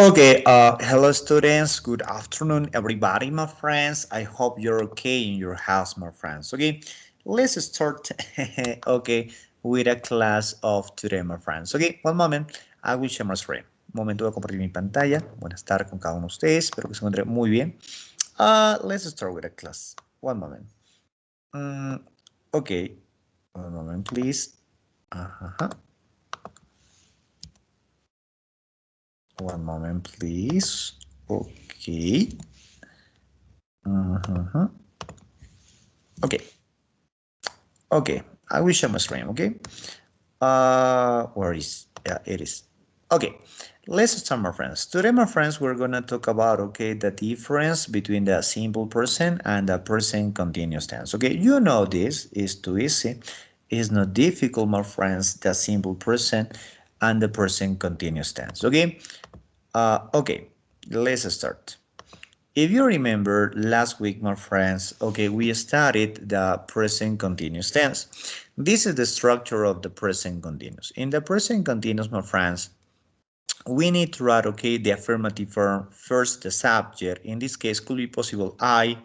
Okay, hello students. Good afternoon, everybody, my friends. I hope you're okay in your house, my friends. Okay, let's start. Okay, with a class of today, my friends. Okay, one moment. I will share my screen. Un momento voy a compartir mi pantalla. Buenas tardes con cada uno de ustedes. Espero que se encuentren muy bien. Let's start with a class. One moment. Mm, okay, one moment, please. Uh-huh. One moment, please. Okay. Uh-huh. Okay. Okay. I will share my screen. Okay. Where is? Yeah, it is. Okay. Let's start, my friends. Today, my friends, we're gonna talk about the difference between the simple present and the present continuous tense. Okay, you know this is too easy. It's not difficult, my friends. The simple present and the present continuous tense. Okay. Okay. Let's start. If you remember last week, my friends, we studied the present continuous tense. This is the structure of the present continuous. In the present continuous, my friends, we need to write, the affirmative form, first the subject. In this case, could be possible I,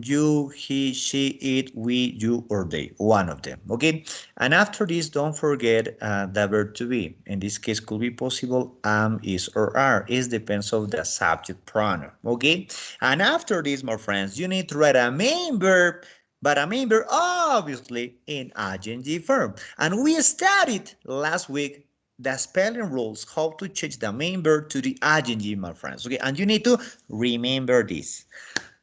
you, he, she, it, we, you, or they, one of them, okay? And after this, don't forget the verb to be. In this case, could be possible am, is, or are. It depends on the subject pronoun, okay? And after this, my friends, you need to write a main verb, but a main verb, obviously, in ing form. And we studied last week the spelling rules, how to change the main verb to the ing, my friends, okay? And you need to remember this.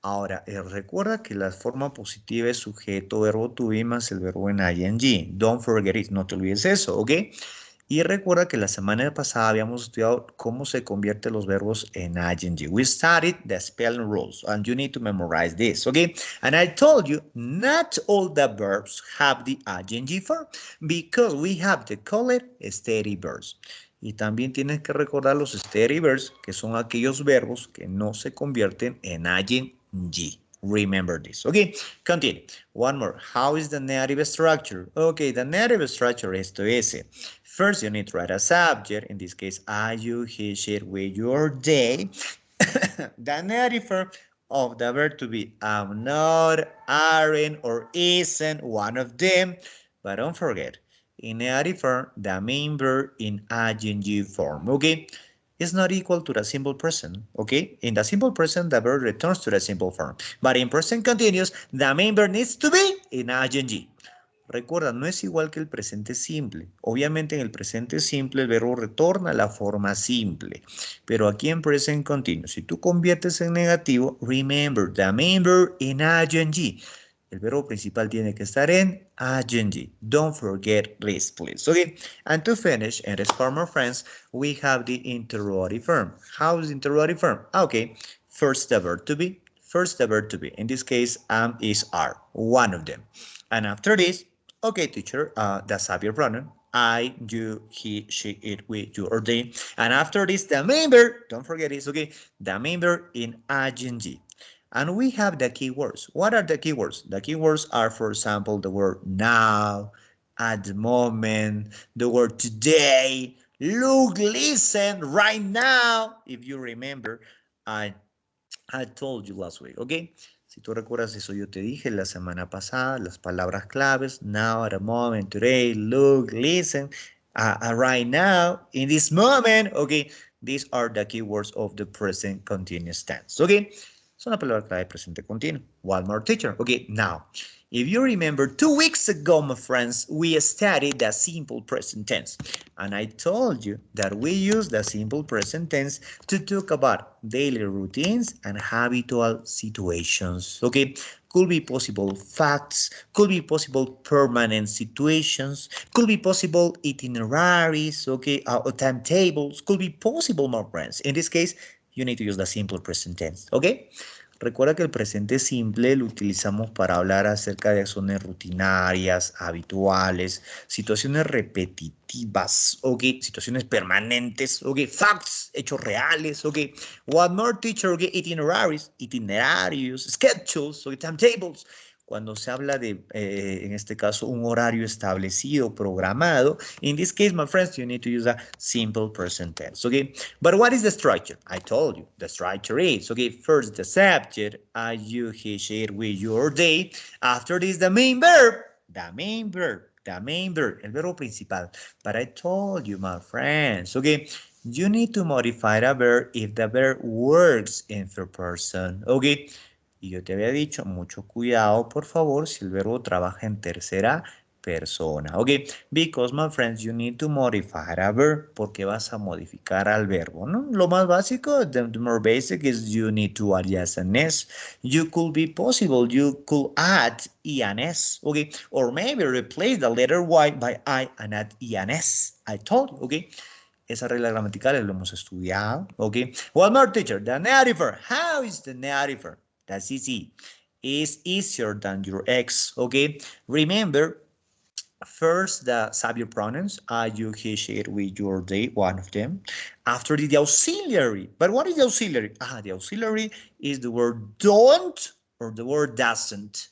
Ahora, recuerda que la forma positiva es sujeto, verbo to be más el verbo en ing. Don't forget it, no te olvides eso, ¿ok? Y recuerda que la semana pasada habíamos estudiado cómo se convierten los verbos en ing. We studied the spelling rules and you need to memorize this, okay? And I told you not all the verbs have the ing form because we have the called steady verbs. Y también tienes que recordar los steady verbs, que son aquellos verbos que no se convierten en ing. Remember this. Okay, continue. One more. How is the narrative structure? Okay, the narrative structure is to ese. First, you need to write a subject. In this case, I, you, he, she, we, you, or they. The narrative form of the verb to be am not, aren't, or isn't one of them. But don't forget, in narrative form, the main verb in ing form. Okay, is not equal to the simple present, okay? In the simple present, the verb returns to the simple form. But in present continuous, the main verb needs to be in ing. Recuerda, no es igual que el presente simple. Obviamente en el presente simple el verbo retorna a la forma simple. Pero aquí en present continuous, si tú conviertes en negativo, remember, the main verb in ing. El verbo principal tiene que estar en ing. Don't forget this, please. Okay, and to finish, and as for my friends, we have the interrogative form. How is interrogative form? Okay, first the verb to be. First the verb to be. In this case, am, is, are. One of them. And after this, okay, teacher, the subject pronoun. I, you, he, she, it, we, you, or they. And after this, the main verb, don't forget this, okay? The main verb in ing. And we have the keywords. What are the keywords? The keywords are, for example, the word now, at the moment, the word today, look, listen, right now. If you remember, I told you last week, ¿ok? Si tú recuerdas eso, yo te dije la semana pasada, las palabras claves, now, at a moment, today, look, listen, right now, in this moment, ¿ok? These are the keywords of the present continuous tense, ¿ok? Son la palabra clave presente continuo. One more teacher, ¿ok? Now, if you remember, 2 weeks ago, my friends, we studied the simple present tense. And I told you that we use the simple present tense to talk about daily routines and habitual situations. Okay, could be possible facts, could be possible permanent situations, could be possible itineraries, okay, or timetables, could be possible, my friends. In this case, you need to use the simple present tense, okay? Recuerda que el presente simple lo utilizamos para hablar acerca de acciones rutinarias, habituales, situaciones repetitivas, ok, situaciones permanentes, ok, facts, hechos reales, ok, one more teacher, ok, itinerarios, schedules, ok, timetables. cuando se habla de, en este caso, un horario establecido, programado. In this case, my friends, you need to use a simple present tense, okay? But what is the structure? I told you, the structure is, okay, first the subject, you, he, she, we, you, or they. After this, the main verb, el verbo principal. But I told you, my friends, okay, you need to modify the verb if the verb works in third person, okay? Y yo te había dicho, mucho cuidado, por favor, si el verbo trabaja en tercera persona, ¿ok? Because, my friends, you need to modify a verb, porque vas a modificar al verbo, ¿no? Lo más básico, the more basic is you need to add yes and s. You could be possible, you could add e and s, ¿ok? Or maybe replace the letter y by I and add e and s. I told you, ¿ok? Esas reglas gramaticales lo hemos estudiado, ¿ok? One more, teacher, the negative verb. How is the negative verb? That's easy. It's easier than your ex, okay? Remember, first the subject pronouns, I, you, he, she, we, your, they, one of them. After the auxiliary. But what is the auxiliary? The auxiliary is the word don't or the word doesn't.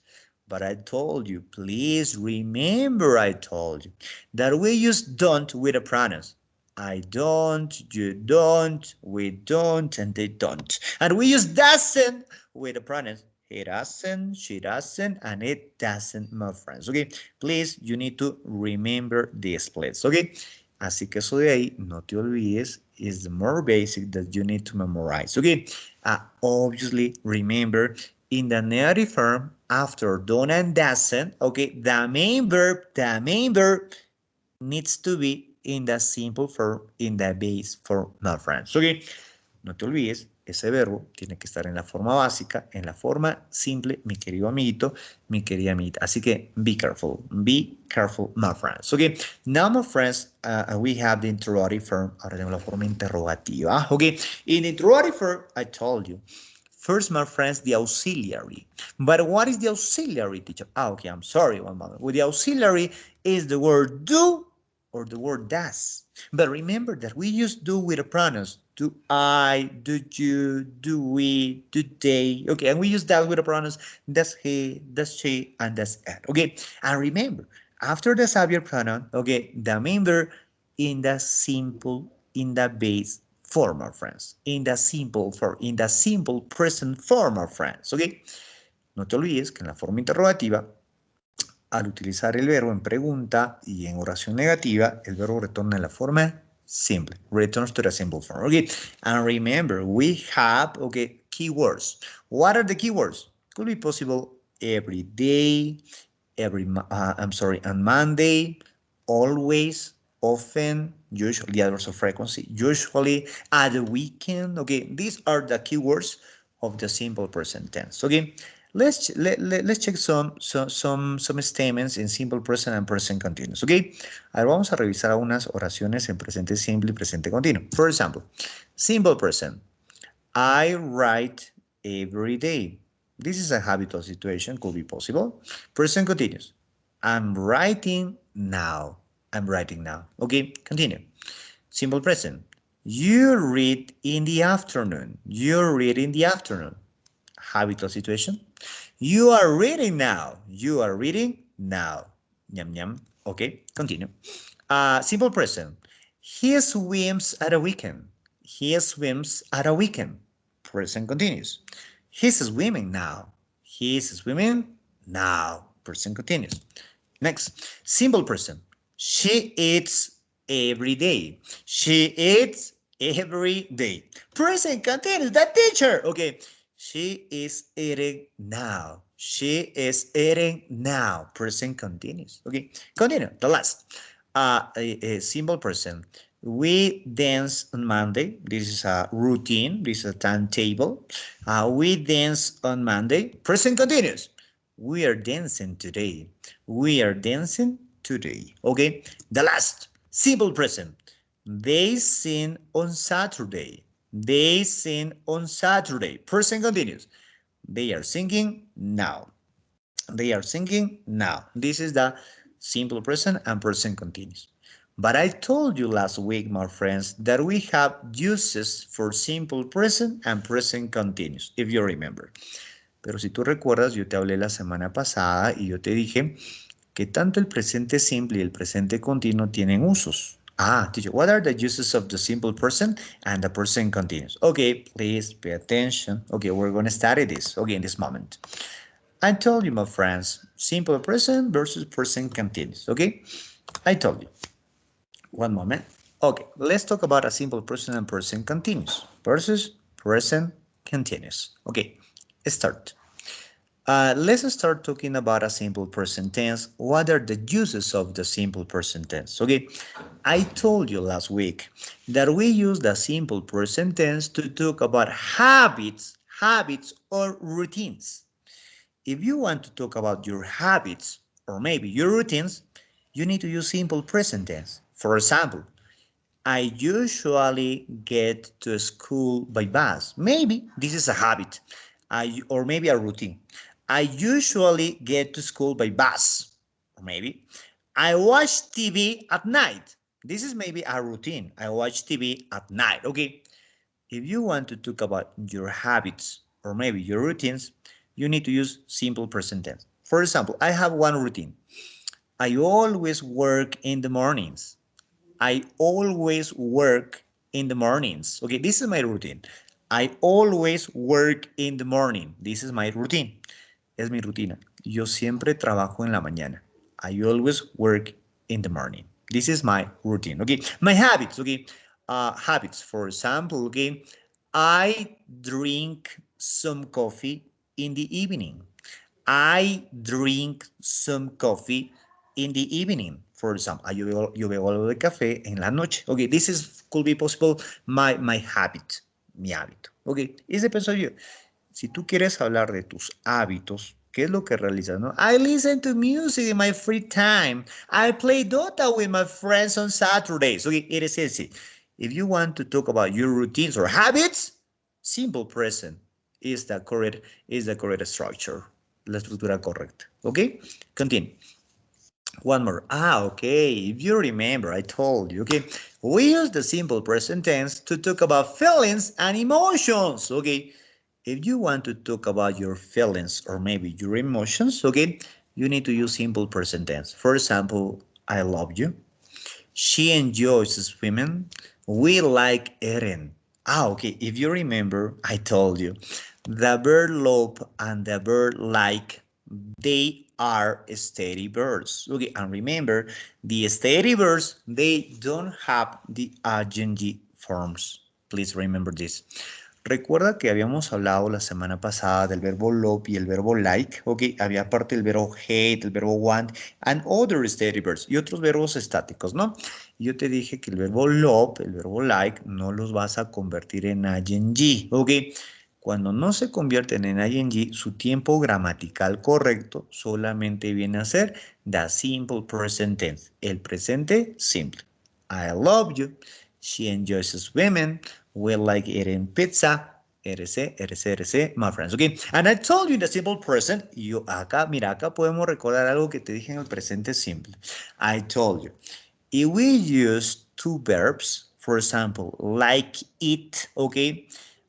But I told you, please remember I told you that we use don't with the pronouns. I don't, you don't, we don't, and they don't. And we use doesn't with the pronouns. He doesn't, she doesn't, and it doesn't, my friends. Okay, please, you need to remember these plates. Okay, así que eso de ahí, no te olvides, is the more basic that you need to memorize. Okay, obviously, remember in the negative form after don't and doesn't. Okay, the main verb needs to be in the simple form, in the base form, my friends. Okay, no te olvides, ese verbo tiene que estar en la forma básica, en la forma simple, mi querido amiguito, mi querida amiguita. Así que be careful, my friends. Okay, now, my friends, we have the interrogative form. Ahora tenemos la forma interrogativa. Okay, in the interrogative form, I told you. First, my friends, the auxiliary. But what is the auxiliary, teacher? Okay, I'm sorry, one moment. With the auxiliary is the word do or the word does. But remember that we use do with the pronouns. Do I, do you, do we, do they. Okay, and we use that with the pronouns. Does he, does she, and does it. Okay, and remember, after the subject pronoun, okay, the member in the simple, in the base form, our friends. In the simple form, in the simple present form, our friends. Okay, no te olvides que en la forma interrogativa, al utilizar el verbo en pregunta y en oración negativa, el verbo retorna en la forma simple. Returns to the simple form. Okay. And remember, we have, okay, keywords. What are the keywords? Could be possible every day, on Monday, always, often, usually, the adverbs of frequency, usually, at the weekend. Okay, these are the keywords of the simple present tense. Okay, let's check some statements in simple present and present continuous. Okay, ahora vamos a revisar algunas oraciones en presente simple y presente continuo. For example, simple present. I write every day. This is a habitual situation, could be possible. Present continuous. I'm writing now. I'm writing now. Okay, continue. Simple present. You read in the afternoon. You read in the afternoon. Habitual situation. You are reading now. You are reading now. Yum, yum. Okay, continue. Simple present. He swims at a weekend. He swims at a weekend. Present continuous. He's swimming now. He's swimming now. Present continuous. Next, simple present. She eats every day. She eats every day. Present continuous. The teacher. Okay. She is eating now. She is eating now. Present continuous. Okay. Continue. The last. A simple present. We dance on Monday. This is a routine. This is a timetable. We dance on Monday. Present continuous. We are dancing today. We are dancing today. Okay. The last. Simple present. They sing on Saturday. They sing on Saturday. Present continuous. They are singing now. They are singing now. This is the simple present and present continuous. But I told you last week, my friends, that we have uses for simple present and present continuous, if you remember. Pero si tú recuerdas, yo te hablé la semana pasada y yo te dije que tanto el presente simple y el presente continuo tienen usos. Teacher, what are the uses of the simple present and the present continuous? Okay, please pay attention. Okay, we're going to study this, okay, in this moment. I told you, my friends, simple present versus present continuous, okay? I told you. One moment. Okay, let's talk about a simple present and present continuous versus present continuous. Okay, start. Let's start talking about a simple present tense. What are the uses of the simple present tense? Okay, I told you last week that we use the simple present tense to talk about habits or routines. If you want to talk about your habits or maybe your routines, you need to use simple present tense. For example, I usually get to school by bus. Maybe this is a habit, or maybe a routine. I usually get to school by bus. Or maybe I watch TV at night. This is maybe a routine. I watch TV at night. Okay. If you want to talk about your habits or maybe your routines, you need to use simple present tense. For example, I have one routine. I always work in the mornings. I always work in the mornings. Okay, this is my routine. I always work in the morning. This is my routine. Es mi rutina. Yo siempre trabajo en la mañana. I always work in the morning. This is my routine. Okay, my habits. Okay, habits. For example, okay, I drink some coffee in the evening. I drink some coffee in the evening. For example, yo bebo algo de café en la noche. Okay, this is could be possible my habit, mi hábito. Okay, es depends of you. Si tú quieres hablar de tus hábitos, ¿qué es lo que realizas, no? I listen to music in my free time. I play Dota with my friends on Saturdays. Okay, it is easy. If you want to talk about your routines or habits, simple present is the correct structure. La estructura correcta. Okay? Continue. One more. Okay. If you remember, I told you, okay, we use the simple present tense to talk about feelings and emotions. Okay. If you want to talk about your feelings or maybe your emotions, okay, you need to use simple present tense. For example, I love you. She enjoys swimming. We like eating. Okay. If you remember, I told you the verb love and the verb like, they are steady verbs. Okay, and remember, the steady verbs, they don't have the ing forms. Please remember this. Recuerda que habíamos hablado la semana pasada del verbo love y el verbo like, ok, había aparte el verbo hate, el verbo want, and other steady verbs, y otros verbos estáticos, ¿no? Yo te dije que el verbo love, el verbo like, no los vas a convertir en ing, ok. Cuando no se convierten en ing, su tiempo gramatical correcto solamente viene a ser the simple present tense, el presente simple. I love you. She enjoys swimming. We like eating pizza. RC, RC, RC, my friends. Okay. And I told you in the simple present. Yo acá, mira, acá podemos recordar algo que te dije en el presente simple. I told you. If we use two verbs, for example, like it, okay,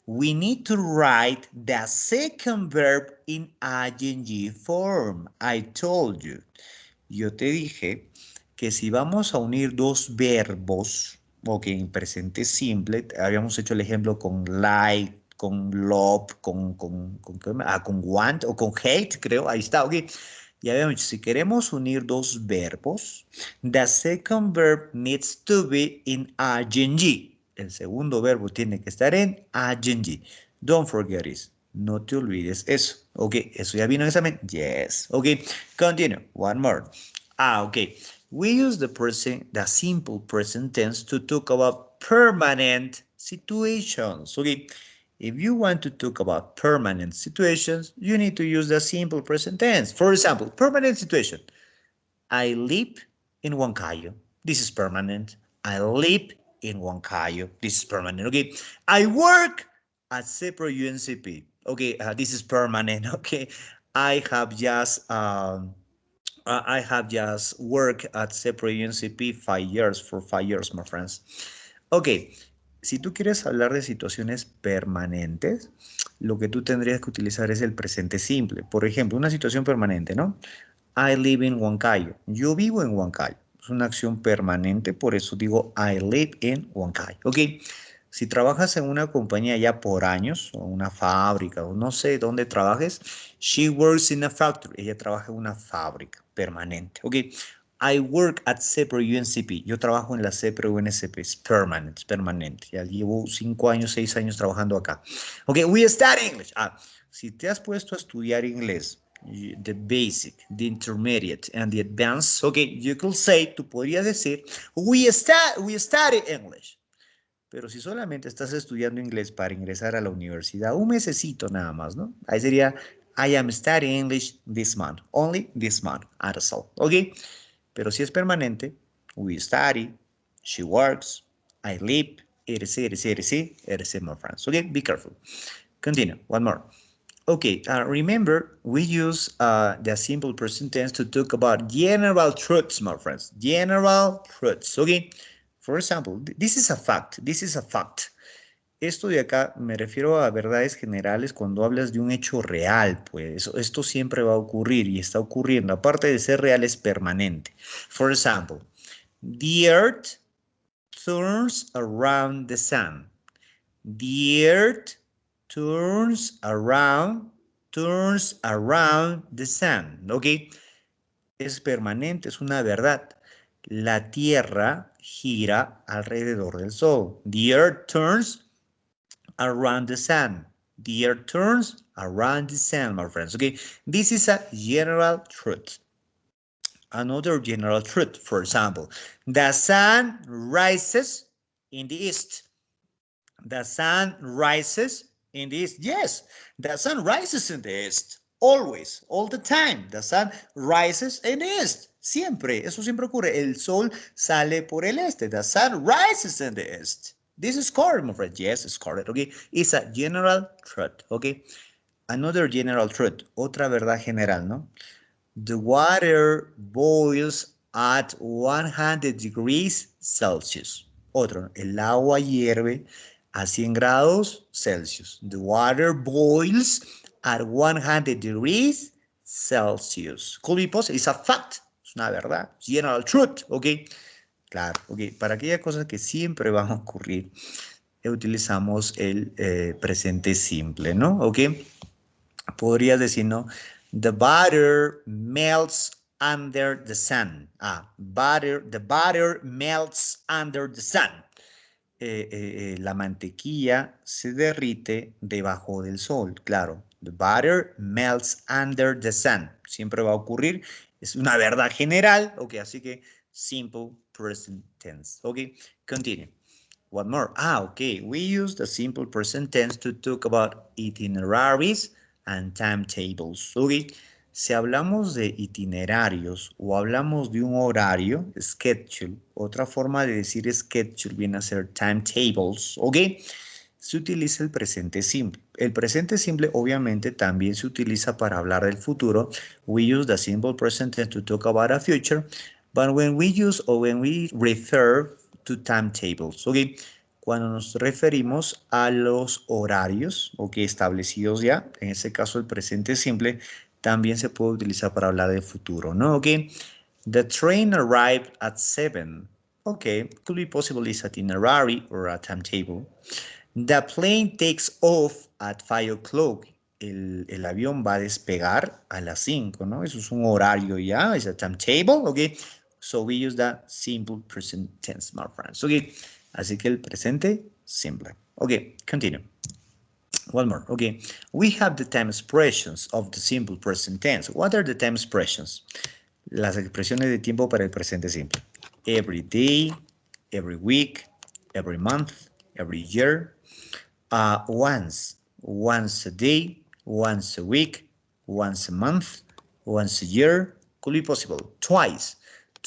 we need to write the second verb in ing form. I told you. Yo te dije que si vamos a unir dos verbos, ok, en presente simple, habíamos hecho el ejemplo con like, con love, con want o con hate, creo, ahí está, ok. Ya habíamos dicho, si queremos unir dos verbos, the second verb needs to be in ing. El segundo verbo tiene que estar en ing. Don't forget it. No te olvides eso. Ok, eso ya vino en examen. Yes. Ok, continue. One more. Okay. We use the simple present tense to talk about permanent situations. Okay. If you want to talk about permanent situations, you need to use the simple present tense. For example, permanent situation. I live in Huancayo. This is permanent. I live in Huancayo. This is permanent. Okay. I work at Cepro UNCP. Okay. This is permanent. Okay. I have just I have just worked at Cepro UNCP 5 years, for 5 years, my friends. Ok, si tú quieres hablar de situaciones permanentes, lo que tú tendrías que utilizar es el presente simple. Por ejemplo, una situación permanente, ¿no? I live in Huancayo. Yo vivo en Huancayo. Es una acción permanente, por eso digo I live in Huancayo. Ok. Si trabajas en una compañía ya por años, o una fábrica, o no sé dónde trabajes, she works in a factory. Ella trabaja en una fábrica permanente. Ok. I work at CEPRO UNCP. Yo trabajo en la CEPRO UNCP. Es permanent, es permanente. Ya llevo 5 años, 6 años trabajando acá. Ok, we study English. Si te has puesto a estudiar inglés, the basic, the intermediate, and the advanced, okay, you could say, tú podrías decir, we study English. Pero si solamente estás estudiando inglés para ingresar a la universidad, un mesecito nada más, ¿no? Ahí sería, I am studying English this month, only this month, that's all, ¿ok? Pero si es permanente, we study, she works, I live, etc., etc., etc., etc., my friends, ¿ok? Be careful. Continue, one more. Okay, remember, we use the simple present tense to talk about general truths, my friends. General truths, okay? For example, this is a fact, this is a fact. Esto de acá me refiero a verdades generales cuando hablas de un hecho real, pues esto siempre va a ocurrir y está ocurriendo. Aparte de ser real, es permanente. For example, the earth turns around the sun. The earth turns around the sun. ¿Ok? Es permanente, es una verdad. La Tierra gira alrededor del Sol. The earth turns around the sun. The earth turns around the sun, my friends. Okay, this is a general truth. Another general truth, for example, the sun rises in the east. The sun rises in the east. Yes, the sun rises in the east. Always, all the time. The sun rises in the east. Siempre, eso siempre ocurre. El sol sale por el este. The sun rises in the east. This is correct, my friend. Yes, it's correct. Okay, it's a general truth. Okay, another general truth. Otra verdad general, ¿no? The water boils at 100 degrees Celsius. Otro, el agua hierve a 100 grados Celsius. The water boils at 100 degrees Celsius. Could be possible. It's a fact. Es una verdad. General truth. ¿Ok? Claro. Ok. Para aquellas cosas que siempre van a ocurrir, utilizamos el presente simple, ¿no? ¿Ok? Podrías decir, ¿no? The butter melts under the sun. The butter melts under the sun. La mantequilla se derrite debajo del sol, claro. The butter melts under the sun. Siempre va a ocurrir. Es una verdad general, ok, así que simple present tense, ok. Continue. One more. Okay. We use the simple present tense to talk about itineraries and timetables. Okay. Si hablamos de itinerarios o hablamos de un horario, schedule, otra forma de decir schedule viene a ser timetables, ¿ok? Se utiliza el presente simple. El presente simple obviamente también se utiliza para hablar del futuro. We use the simple present tense to talk about a future, but when we use or when we refer to timetables, ¿ok? Cuando nos referimos a los horarios, ok, establecidos ya, en ese caso el presente simple, también se puede utilizar para hablar del futuro, ¿no? Ok, the train arrived at 7. Ok, could be possible is itinerary or a timetable. The plane takes off at 5 o'clock. El avión va a despegar a las 5, ¿no? Eso es un horario ya, es a timetable, ok. So we use that simple present tense, my friends, ok. Así que el presente simple. Ok, continue. One more. Okay, we have the time expressions of the simple present tense. What are the time expressions? Las expresiones de tiempo para el presente simple. Every day, every week, every month, every year. Once a day, once a week, once a month, once a year. Could be possible. Twice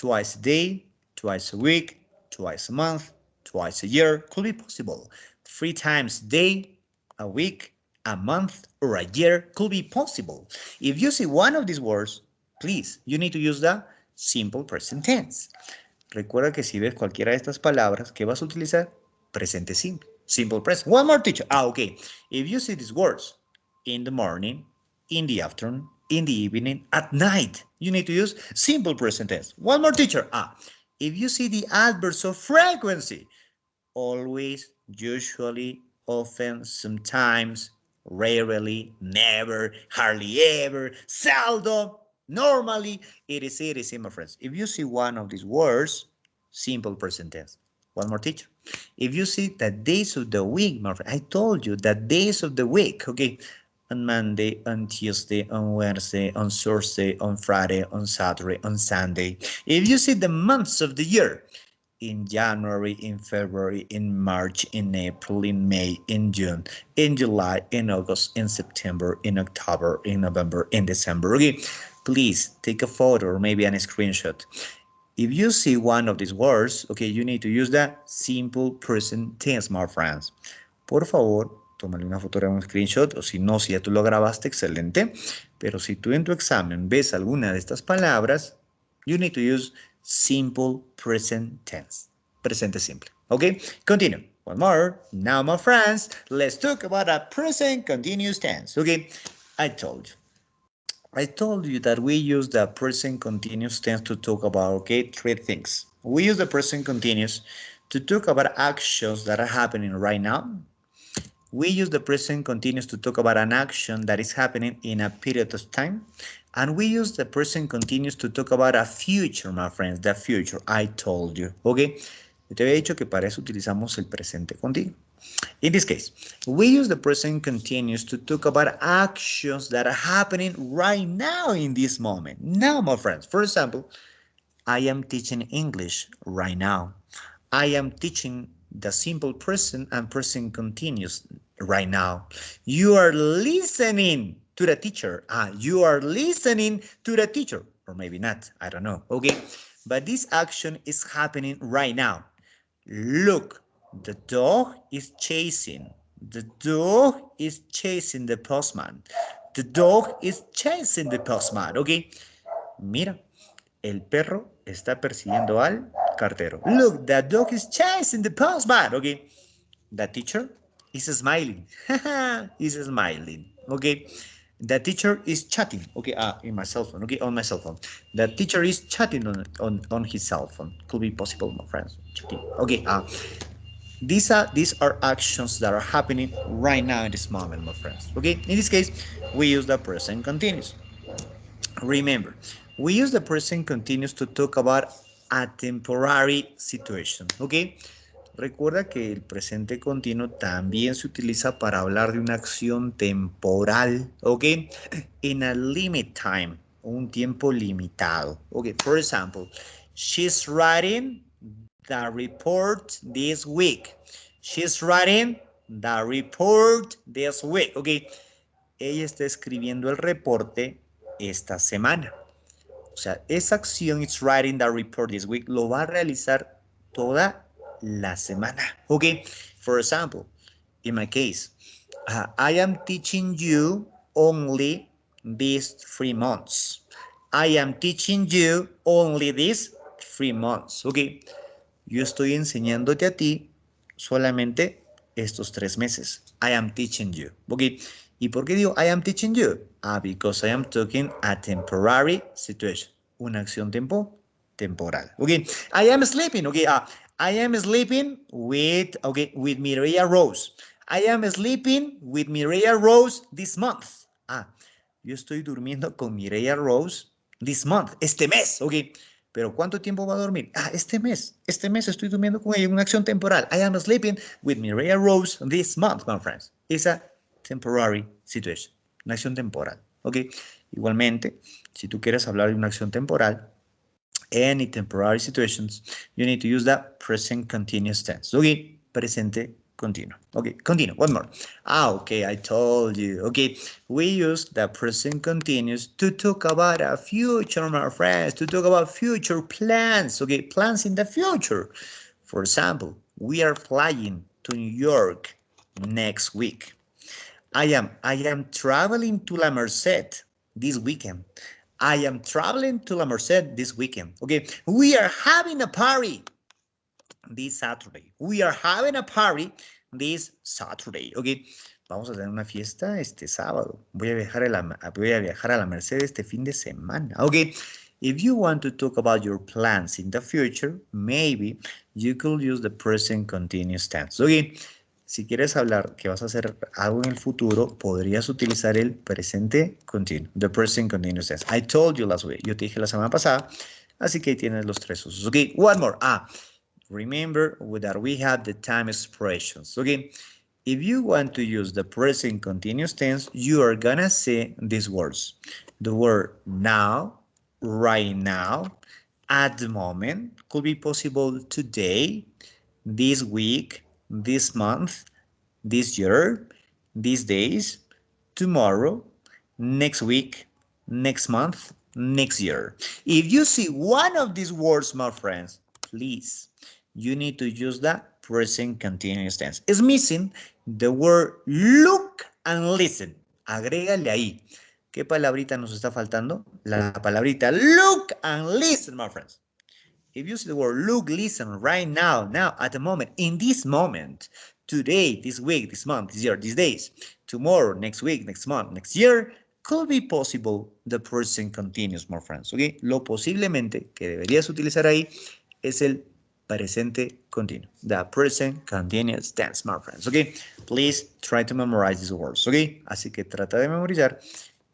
a day, twice a week, twice a month, twice a year. Could be possible. 3 times a day, a week, a month, or a year. Could be possible. If you see one of these words, please, you need to use the simple present tense. Recuerda que si ves cualquiera de estas palabras, ¿qué vas a utilizar? Presente simple. Simple present. One more, teacher. Okay. If you see these words in the morning, in the afternoon, in the evening, at night, you need to use simple present tense. One more, teacher. If you see the adverbs of frequency, always, usually, often, sometimes, rarely, never, hardly ever, seldom, normally, it is, my friends. If you see one of these words, simple present tense. One more, teacher. If you see the days of the week, my friend, I told you the days of the week, okay? On Monday, on Tuesday, on Wednesday, on Thursday, on Friday, on Saturday, on Sunday. If you see the months of the year, in January, in February, in March, in April, in May, in June, in July, in August, in September, in October, in November, in December. Okay, please take a photo or maybe a screenshot. If you see one of these words, okay, you need to use the simple present tense, my friends. Por favor, tómale una fotografía, un screenshot, o si no, si ya tú lo grabaste, excelente. Pero si tú en tu examen ves alguna de estas palabras, you need to use simple present tense. Presente simple. Okay? Continue. One more. Now, my friends, let's talk about a present continuous tense. Okay? I told you. I told you that we use the present continuous tense to talk about, okay, three things. We use the present continuous to talk about actions that are happening right now. We use the present continuous to talk about an action that is happening in a period of time. And we use the present continuous to talk about a future, my friends, the future. I told you, okay? Yo te había dicho que para eso utilizamos el presente continuo. In this case, we use the present continuous to talk about actions that are happening right now in this moment. Now, my friends, for example, I am teaching English right now. I am teaching the simple present and present continuous right now. You are listening to the teacher. You are listening to the teacher. Or maybe not, I don't know, okay? But this action is happening right now. Look, the dog is chasing. The dog is chasing the postman. The dog is chasing the postman, okay? Mira, el perro está persiguiendo al cartero. Look, the dog is chasing the postman, okay? The teacher is smiling. Is smiling, okay? The teacher is chatting, okay, in my cell phone, okay, on my cell phone. The teacher is chatting on his cell phone. Could be possible, my friends, chatting. Okay, these are actions that are happening right now in this moment, my friends, okay? In this case, we use the present continuous. Remember, we use the present continuous to talk about a temporary situation, ¿ok? Recuerda que el presente continuo también se utiliza para hablar de una acción temporal, ¿ok? In a limit time, un tiempo limitado, ¿ok? For example, she's writing the report this week. She's writing the report this week, ¿ok? Ella está escribiendo el reporte esta semana. O sea, esa acción, it's writing the report this week, lo va a realizar toda la semana. Okay, for example, in my case, I am teaching you only these 3 months. I am teaching you only these 3 months. Okay, yo estoy enseñándote a ti solamente estos 3 meses. I am teaching you. Okay. ¿Y por qué digo I am teaching you? Because I am talking a temporary situation. Una acción temporal. Okay. I am sleeping. Okay. I am sleeping with Mireia Rose. I am sleeping with Mireia Rose this month. Yo estoy durmiendo con Mireia Rose this month. Este mes. Okay. Pero ¿cuánto tiempo va a dormir? Este mes estoy durmiendo con ella en una acción temporal. I am sleeping with Mireia Rose this month, my friends. It's a temporary situation, una acción temporal, ¿ok? Igualmente, si tú quieres hablar de una acción temporal, any temporary situations, you need to use the present continuous tense, ¿ok? Presente continuo. Okay, continue. One more. Okay, I told you. Okay, we use the present continuous to talk about a future, my friends, to talk about future plans. Okay, plans in the future. For example, we are flying to New York next week. I am traveling to La Merced this weekend. I am traveling to La Merced this weekend. Okay, we are having a party this Saturday. We are having a party this Saturday, okay. Vamos a hacer una fiesta este sábado. Voy a viajar a la Merced este fin de semana, okay. If you want to talk about your plans in the future, maybe you could use the present continuous tense, okay. Si quieres hablar que vas a hacer algo en el futuro, podrías utilizar el presente continuo, the present continuous tense. I told you last week, yo te dije la semana pasada, así que ahí tienes los tres usos. Okay, one more. Remember that we have the time expressions. Okay, if you want to use the present continuous tense, you are gonna say these words. The word now, right now, at the moment, could be possible today, this week, this month, this year, these days, tomorrow, next week, next month, next year. If you see one of these words, my friends, please, you need to use the present continuous tense. It's missing the word look and listen. Agrégale ahí. ¿Qué palabrita nos está faltando? La palabrita look and listen, my friends. If you see the word look, listen, right now, at the moment, in this moment, today, this week, this month, this year, these days, tomorrow, next week, next month, next year, could be possible the present continuous, my friends, okay? Lo posiblemente que deberías utilizar ahí es el presente continuo, the present continuous tense, my friends, okay? Please try to memorize these words, okay? Así que trata de memorizar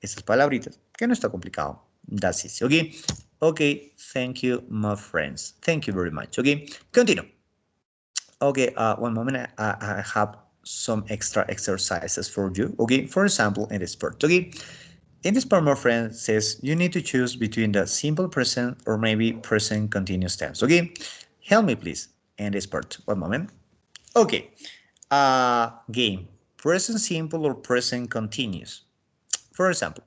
esas palabritas, que no está complicado. That's it, okay? Okay, thank you, my friends. Thank you very much, okay? Continue. Okay, one moment, I have some extra exercises for you, okay? For example, in this part, okay? In this part, my friend says you need to choose between the simple present or maybe present continuous tense, okay? Help me, please, in this part. One moment. Okay, game, present simple or present continuous. For example,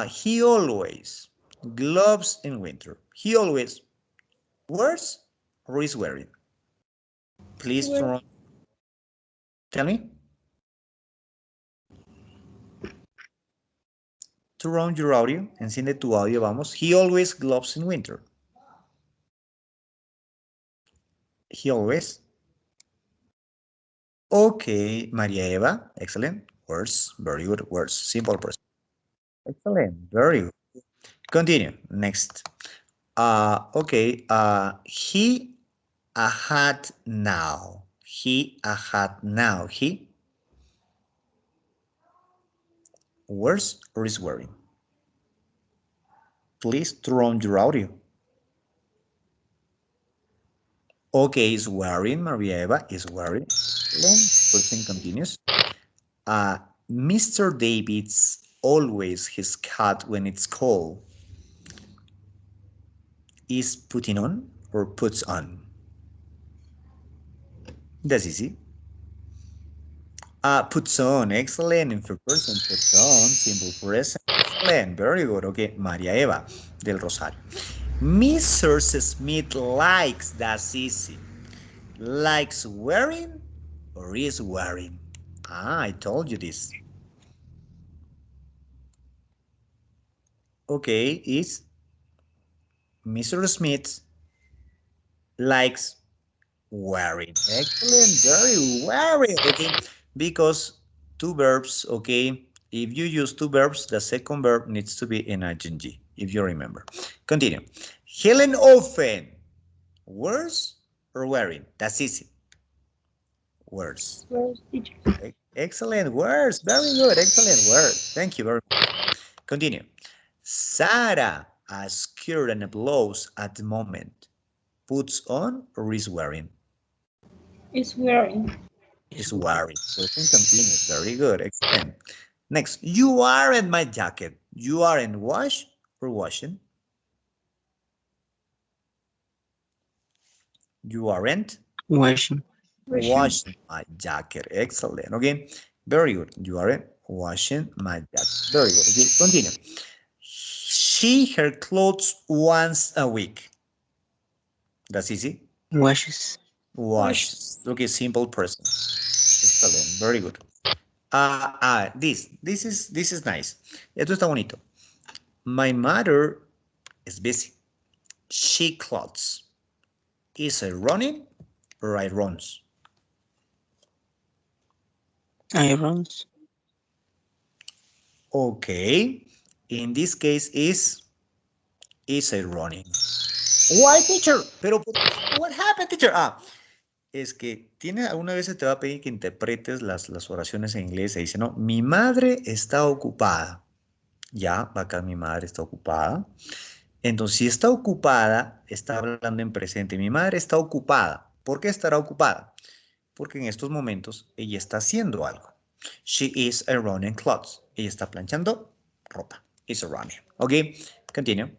he always gloves in winter. He always wears or is wearing. Please tell me. Turn on your audio. Enciende tu audio, vamos. He always gloves in winter. He always. Okay, Maria Eva. Excellent. Words. Very good. Words. Simple person. Excellent. Very good. Continue. Next. Okay. He a hat now. He a hat now. He wears or is wearing. Please turn on your audio. Okay, is wearing, Maria Eva is wearing. Then person continues. Mr. David's always his cat when it's cold. Is putting on or puts on? That's easy. Puts on, excellent. In first person, puts on, simple present. Excellent, very good. Okay, Maria Eva del Rosario. Mr. Smith likes, that's easy. Likes wearing or is wearing? I told you this. Okay, is Mr. Smith likes wearing. Excellent, very wearing. Okay, because two verbs, okay, if you use two verbs, the second verb needs to be in ing, if you remember. Continue. Helen often wears or wearing? That's easy. Wears. Excellent words. Very good. Excellent words. Thank you very much. Continue. Sarah, a skirt and a blouse at the moment, puts on or is wearing? Is wearing. Is wearing. Present continuous. Very good. Excellent. Next, you aren't my jacket. You aren't wash or washing? You aren't Washing. washing my jacket. Excellent. Okay. Very good. You aren't washing my jacket. Very good. Okay. Continue. She her clothes once a week. That's easy. Washes. Washes. Okay, simple person. Excellent. Very good. This is nice. Esto está bonito. My mother is busy. She clothes. Is I running or I runs? Irons. Okay. In this case is a running. Why, teacher? Pero, what happened, teacher? Es que tiene alguna vez se te va a pedir que interpretes las oraciones en inglés. Se dice, no, mi madre está ocupada. Ya, acá mi madre está ocupada. Entonces, si está ocupada, está hablando en presente. Mi madre está ocupada. ¿Por qué estará ocupada? Porque en estos momentos ella está haciendo algo. She is ironing clothes. Ella está planchando ropa. Is ironing. Okay, continue.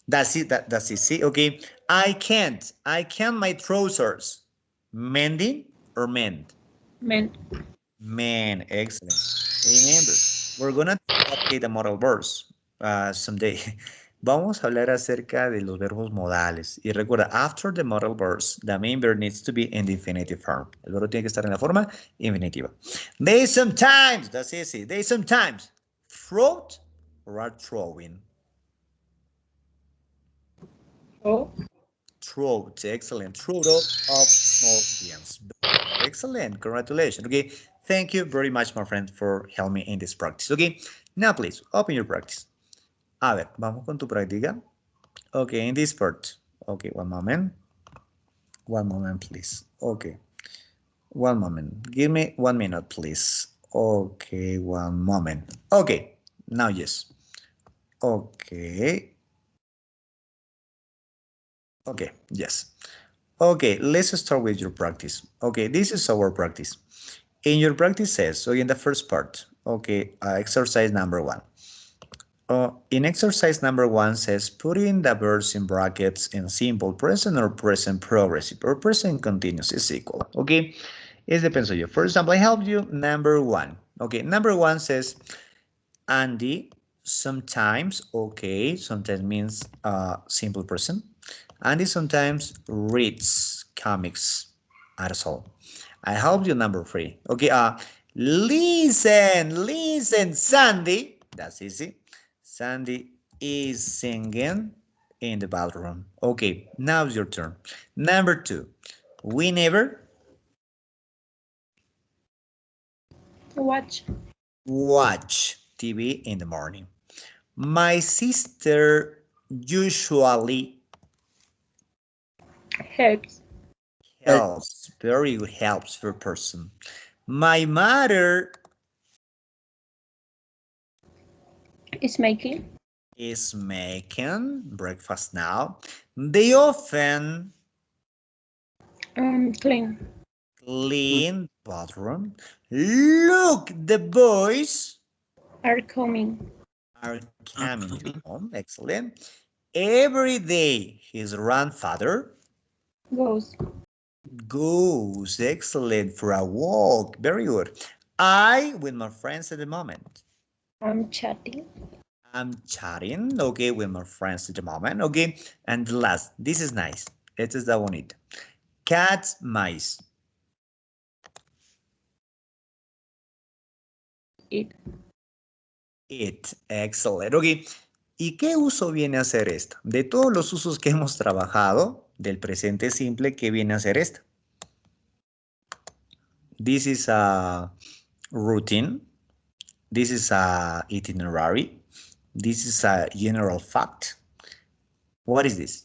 That's it. That's it. See, okay. I can't my trousers. Mending or mend? Men. Man, excellent. Remember, we're gonna okay the modal verbs someday. Vamos a hablar acerca de los verbos modales. Y recuerda, after the modal verbs, the main verb needs to be in the infinitive form. El verbo tiene que estar en la forma infinitiva. They sometimes, that's easy. They sometimes throat or are throwing. Oh, Throat, excellent. Throat of small beings. Excellent, congratulations. Okay, thank you very much, my friend, for helping me in this practice. Okay, now please open your practice. A ver, vamos con tu práctica. Okay, in this part. Okay, one moment. One moment, please. Okay, one moment. Give me 1 minute, please. Okay, one moment. Okay, now yes. Okay, okay, yes. Okay, let's start with your practice. Okay, this is our practice. In your practice says, so in the first part, okay, exercise number 1. In exercise number 1 says, put in the verbs in brackets in simple present or present progressive or present continuous is equal, okay? It depends on you. For example, I help you number 1. Okay, number 1 says, Andy sometimes, okay, sometimes means simple present. Andy sometimes reads comics at all. I help you number 3. Okay, listen, Sandy. That's easy. Sandy is singing in the bathroom. Okay, now it's your turn. Number 2. We never watch. watch TV in the morning. My sister usually Helps. helps, very good, helps per person. My mother Is making. is making breakfast now. They often Clean. clean bathroom. Look, the boys Are coming. are coming to home. Excellent. Every day, his grandfather Goes. goes, excellent, for a walk. Very good. I with my friends at the moment. Chatting. I'm chatting, okay, with my friends at the moment, okay. And the last, this is nice. Este está bonito. Cats, mice. It. It, excellent, okay. ¿Y qué uso viene a hacer esto? De todos los usos que hemos trabajado del presente simple, ¿qué viene a hacer esto? This is a routine. This is a itinerary. This is a general fact. What is this?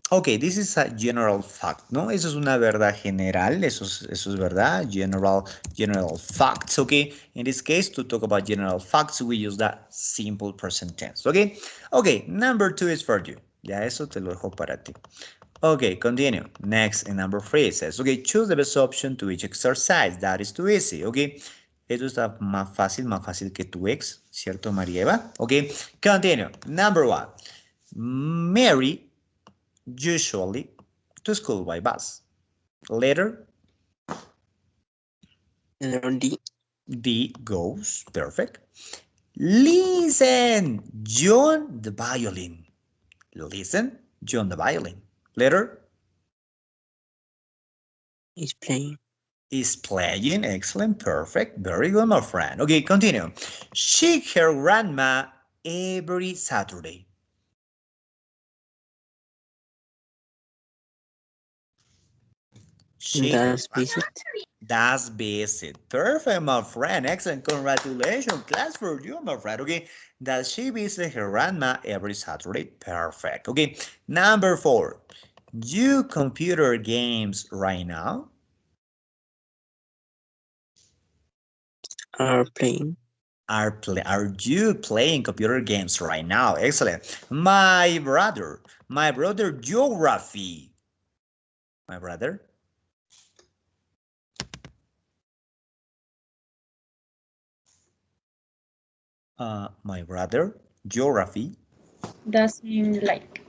Ok, this is a general fact, ¿no? Eso es una verdad general, eso es verdad, general facts, ok? In this case, to talk about general facts, we use that simple present tense, ok? Ok, number 2 is for you. Ya eso te lo dejo para ti. Ok, continue. Next, in number 3, it says, ok, choose the best option to each exercise. That is too easy, ok? Esto está más fácil que tu ex, ¿cierto, María Eva? Ok, continue. Number 1, Mary usually to school by bus. Letter Letter D. D goes, perfect. Listen, John the violin. Listen, John the violin. Letter Is playing. is playing, excellent, perfect, very good, my friend. Okay, continue. She her grandma every Saturday. She Das visit. does visit. Perfect, my friend. Excellent. Congratulations. Class for you, my friend. Okay. Does she visit her grandma every Saturday? Perfect. Okay. Number 4. You computer games right now? Are playing. Are you playing computer games right now? Excellent. My brother geography. My brother? My brother geography Doesn't like.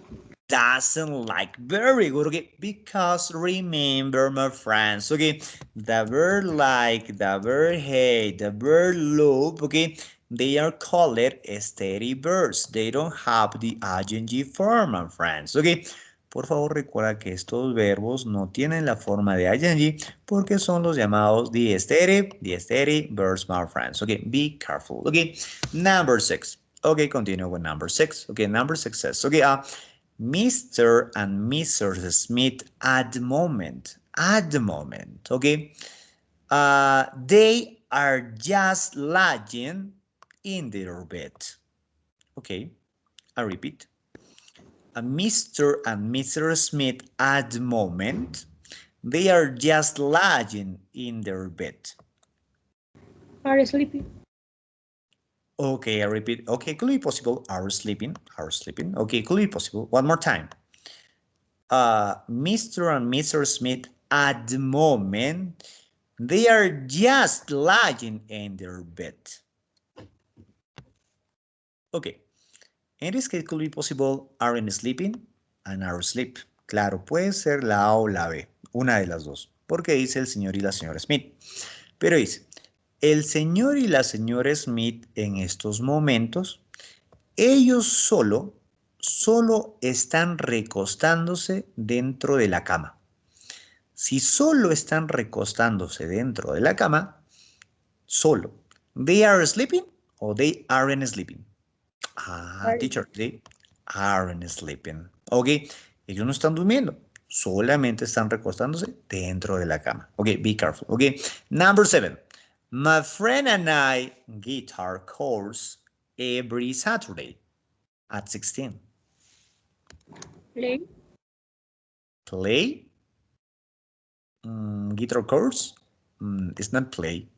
doesn't like. Very good. Okay, because remember, my friends, okay, the verb like, the verb hate, the verb love, okay, they are called steady verbs. They don't have the ing form, my friends. Okay, por favor recuerda que estos verbos no tienen la forma de ing porque son los llamados the steady verbs, my friends. Okay, be careful. Okay, number 6. Okay, continue with number 6. Okay, number 6 says, okay, Mr. and Mrs. Smith at the moment, okay? They are just lying in their bed. Okay, I repeat. Mr. and Mrs. Smith at the moment, they are just lying in their bed. Are sleeping. Okay, I repeat. Okay, could it be possible? Are sleeping. Okay, could it be possible? One more time. Mr. and Mrs. Smith at the moment, they are just lying in their bed. Okay. In this case, could be possible aren't sleeping and are asleep. Claro, puede ser la A o la B, una de las dos, porque dice el señor y la señora Smith. Pero dice, el señor y la señora Smith en estos momentos, ellos solo están recostándose dentro de la cama. Si solo están recostándose dentro de la cama, solo. They are sleeping o they aren't sleeping. Are Teacher, they aren't sleeping. Ok, ellos no están durmiendo, solamente están recostándose dentro de la cama. Ok, be careful. Ok, number 7. My friend and I guitar course every Saturday at 16. play. Play? Guitar course? It's not play.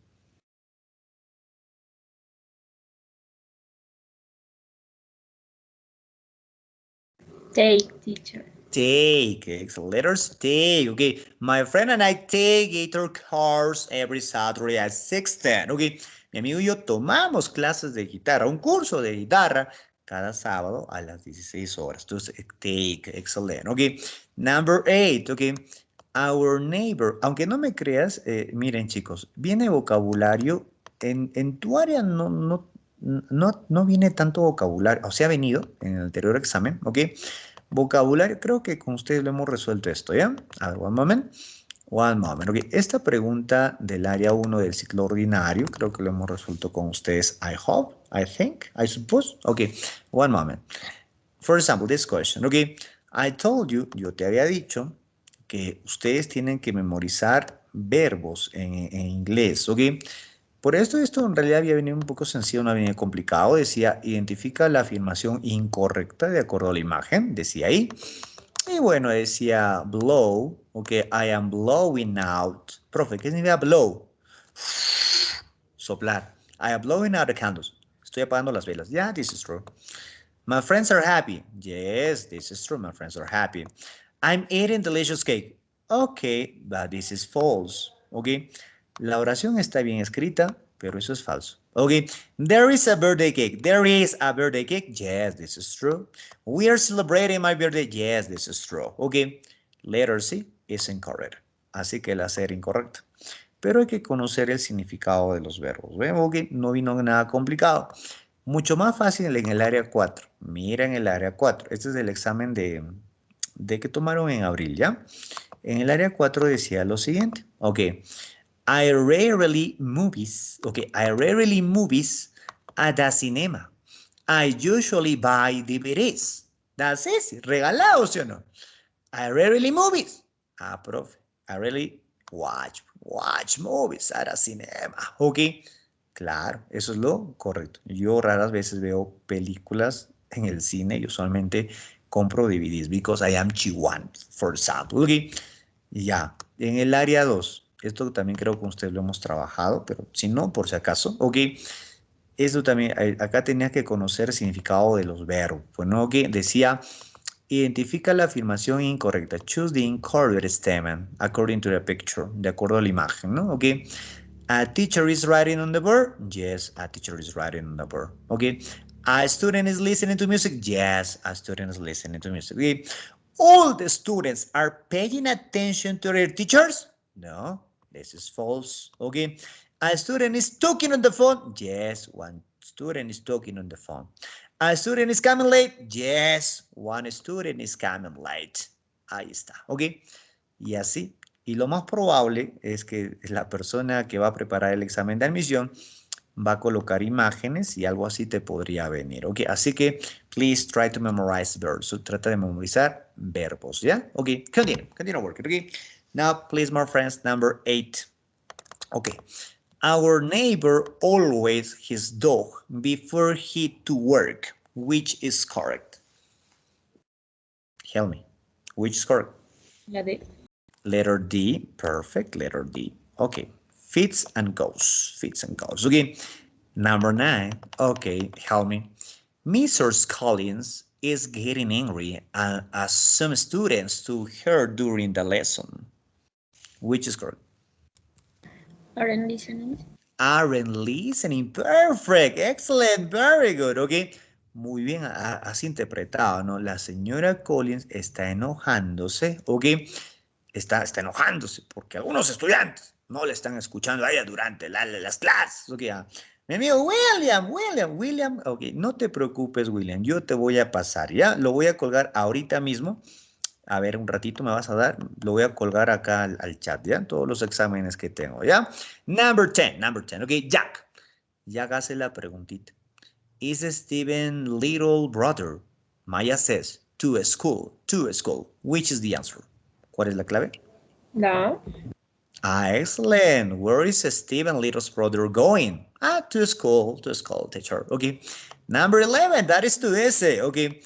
Take, teacher. Take, excellent. Letters take. Okay, my friend and I take guitar course every Saturday at 6:10. Okay, mi amigo y yo tomamos clases de guitarra, un curso de guitarra cada sábado a las 16 horas. Entonces, take, excelente. Okay, number 8. Okay, our neighbor. Aunque no me creas, miren chicos, viene vocabulario. En tu área no viene tanto vocabulario, o sea, ha venido en el anterior examen, ¿ok? Vocabulario, creo que con ustedes lo hemos resuelto esto, ¿ya? A ver, one moment. One moment. Okay. Esta pregunta del área 1 del ciclo ordinario, creo que lo hemos resuelto con ustedes. I hope, I think, I suppose. Okay, one moment. For example, this question. Okay, I told you, yo te había dicho que ustedes tienen que memorizar verbos en inglés. Okay. Por esto en realidad había venido un poco sencillo, no había venido complicado. Decía, identifica la afirmación incorrecta de acuerdo a la imagen. Decía ahí. Y bueno, decía blow, ok, I am blowing out. Profe, ¿qué significa blow? Soplar. I am blowing out the candles. Estoy apagando las velas. Yeah, this is true. My friends are happy. Yes, this is true. My friends are happy. I'm eating delicious cake. Okay, but this is false. Okay, la oración está bien escrita, pero eso es falso. Okay, there is a birthday cake. There is a birthday cake. Yes, this is true. We are celebrating my birthday. Yes, this is true. Okay, letter C is incorrect. Así que la C era incorrecta. Pero hay que conocer el significado de los verbos. Vemos que no vino nada complicado. Mucho más fácil en el área 4. Mira en el área 4. Este es el examen de que tomaron en abril, ¿ya? En el área 4 decía lo siguiente. Ok. I rarely movies. Ok. I rarely movies at the cinema. I usually buy DVDs. That's it. Regalado, ¿sí o no? I rarely movies. Profe. I really watch movies at a cinema. Ok, claro, eso es lo correcto. Yo raras veces veo películas en el cine y usualmente compro DVDs because I am Chihuahua, for example. Ok, ya, en el área 2, esto también creo que ustedes lo hemos trabajado, pero si no, por si acaso, ok. Esto también, acá tenía que conocer el significado de los verbos. Bueno, ok, decía, identifica la afirmación incorrecta. Choose the incorrect statement according to the picture, de acuerdo a la imagen, ¿no? Ok. A teacher is writing on the board. Yes, a teacher is writing on the board. Okay. A student is listening to music. Yes, a student is listening to music. Okay. All the students are paying attention to their teachers. No, this is false. Okay. A student is talking on the phone. Yes, one student is talking on the phone. A student is coming late. Yes, one student is coming late. Ahí está. Okay. Y así. Y lo más probable es que la persona que va a preparar el examen de admisión va a colocar imágenes y algo así te podría venir. Ok, así que please try to memorize verbs. So, trata de memorizar verbos, ¿ya? Ok, continue working. Ok, now please, my friends, number 8. Ok, our neighbor always his dog before he to work. Which is correct? Help me. Which is correct? La D. Letter D, perfect, letter D. Okay, fits and goes, fits and goes. Okay, number 9, okay, help me. Mrs. Collins is getting angry as some students to her during the lesson. Which is correct? Aren't listening. Aren't listening, perfect, excellent, very good, okay. Muy bien, has interpretado, ¿no? La señora Collins está enojándose, ok. Está enojándose porque algunos estudiantes no le están escuchando a ella durante las clases. Ok, mi amigo William, ok, no te preocupes, William, yo te voy a pasar, ¿ya? Lo voy a colgar ahorita mismo. A ver, un ratito me vas a dar, lo voy a colgar acá al chat, ¿ya? Todos los exámenes que tengo, ¿ya? Number 10, ok, Jack. Jack hace la preguntita. Is Steven little brother? Maya says, to school. Which is the answer? ¿Cuál es la clave? La A. Excellent. Where is Steven Little's brother going? To school, teacher. Okay. Number 11, that is to ese. Okay.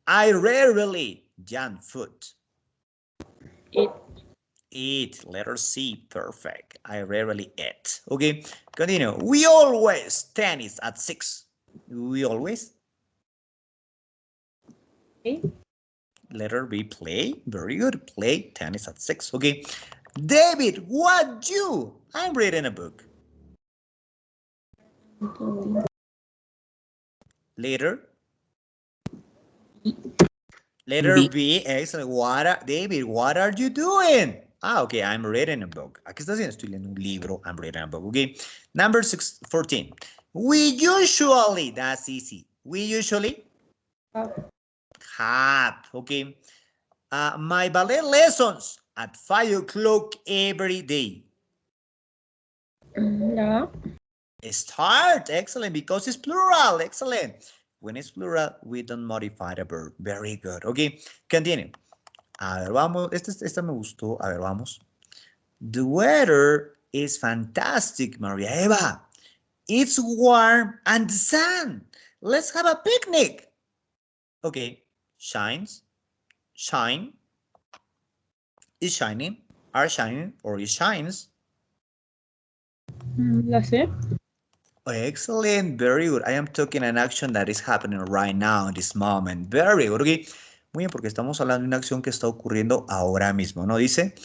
I rarely junk food. It. Eat, letter C, perfect. I rarely eat. Okay. Continue. We always tennis at 6. We always. A. Letter B, play. Very good. Play tennis at 6. Okay. David, what you? I'm reading a book. Later. Letter B. B, excellent. David, what are you doing? Okay, I'm reading a book. ¿A qué estás haciendo? Estoy leyendo un libro. I'm reading a book, okay? Number 14. We usually, that's easy. We usually have, okay? My ballet lessons at 5 o'clock every day. La A. Start, excellent, because it's plural, excellent. When it's plural, we don't modify the verb. Very good, okay? Continue. A ver, vamos. Esta me gustó. A ver, vamos. The weather is fantastic, Maria Eva. It's warm and the sun. Let's have a picnic. Okay. Shines. Shine. Is shining. Are shining or is shines. La C. Excellent. Very good. I am talking an action that is happening right now in this moment. Very good. Okay. Muy bien, porque estamos hablando de una acción que está ocurriendo ahora mismo, ¿no? Dice,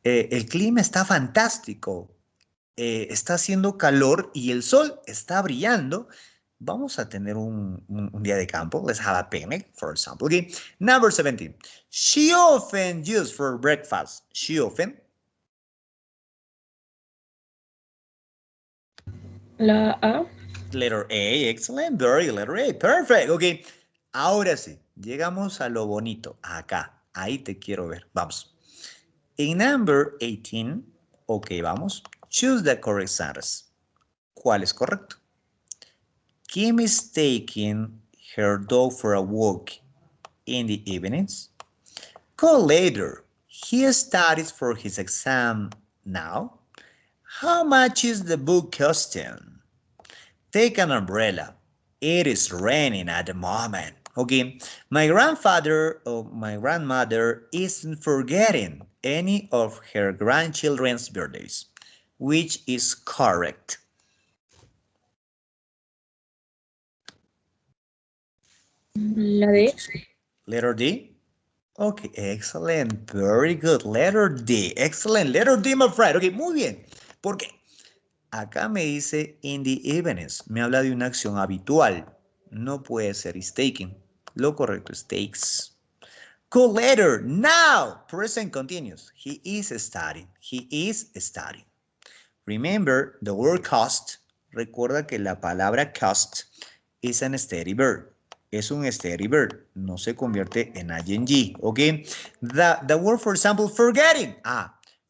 el clima está fantástico. Está haciendo calor y el sol está brillando. Vamos a tener un día de campo. Let's have a picnic, for example. Okay. Number 17. She often used for breakfast. She often. La A. Letter A, excellent. Very letter A, perfect. Ok, ahora sí, llegamos a lo bonito. Acá, ahí te quiero ver. Vamos. En number 18, ok, vamos. Choose the correct sentence. ¿Cuál es correcto? Kim is taking her dog for a walk in the evenings. Call later. He studies for his exam now. How much is the book costing? Take an umbrella. It is raining at the moment. Okay, my grandfather or my grandmother isn't forgetting any of her grandchildren's birthdays, which is correct. La D. Letter D. Okay, excellent. Very good. Letter D. Excellent. Letter D, my friend. Okay, muy bien. ¿Por qué? Acá me dice in the evenings. Me habla de una acción habitual. No puede ser is taking. Lo correcto es takes. Cool letter. Now. Present continuous. He is studying. He is studying. Remember the word cost. Recuerda que la palabra cost es an steady verb. Es un steady verb. No se convierte en ing. ¿Ok? The word, for example, forgetting.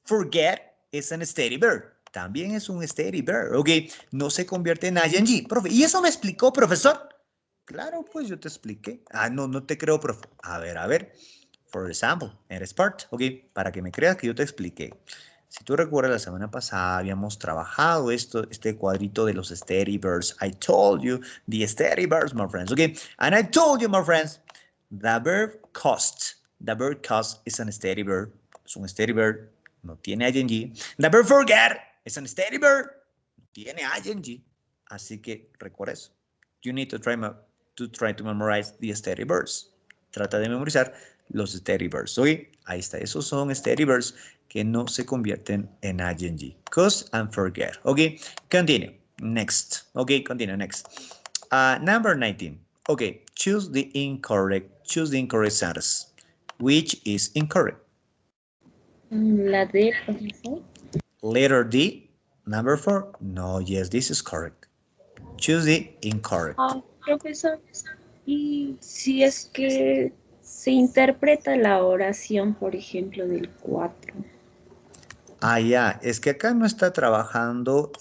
Forget es an steady verb. También es un steady verb. ¿Ok? No se convierte en ing. Profe, ¿y eso me explicó, profesor? Claro, pues yo te expliqué. No, no te creo, profe. A ver, a ver. For example, eres part, ¿ok? Para que me creas que yo te expliqué. Si tú recuerdas, la semana pasada habíamos trabajado este cuadrito de los steady verbs. I told you the steady verbs, my friends, okay? And I told you, my friends, the verb cost. The verb cost is an steady verb. Es un steady verb, no tiene ing. The verb forget es un steady verb, no tiene ing. Así que recuerda eso. You need to try to memorize the steady verbs. Trata de memorizar los steady verbs. ¿Ok? Ahí está. Esos son steady verbs que no se convierten en ing. Cost and forget. ¿Ok? Continue. Next. ¿Ok? Continue. Next. Number 19. Okay. Choose the incorrect sentence. Which is incorrect? La D, profesor. Letter D. Number 4. No, yes, this is correct. Choose the incorrect. Profesor. Y si es que se interpreta la oración, por ejemplo, del 4. Ya, es que acá no está trabajando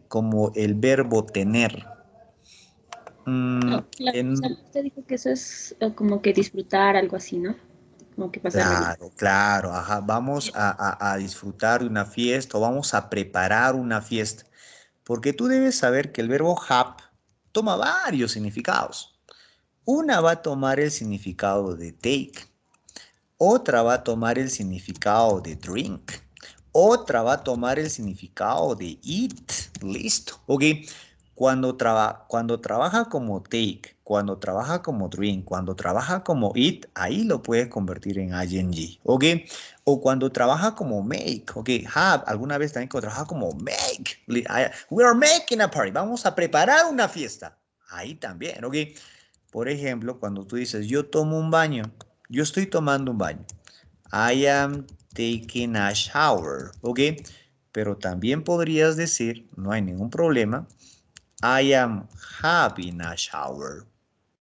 como el verbo tener. No, claro, o sea, En, usted dijo que eso es como que disfrutar, algo así, ¿no? Como que pasarla bien. claro, claro, ajá, vamos a disfrutar de una fiesta o vamos a preparar una fiesta, porque tú debes saber que el verbo have toma varios significados. Una va a tomar el significado de take, otra va a tomar el significado de drink, otra va a tomar el significado de eat. Listo, ¿ok? Cuando trabaja como take, cuando trabaja como drink, cuando trabaja como eat, ahí lo puedes convertir en ing, ¿ok? O cuando trabaja como make, ¿ok? Have, alguna vez también cuando trabaja como make. We are making a party. Vamos a preparar una fiesta. Ahí también, ¿ok? Por ejemplo, cuando tú dices, yo tomo un baño, yo estoy tomando un baño. I am taking a shower, ¿ok? Pero también podrías decir, no hay ningún problema, I am having a shower.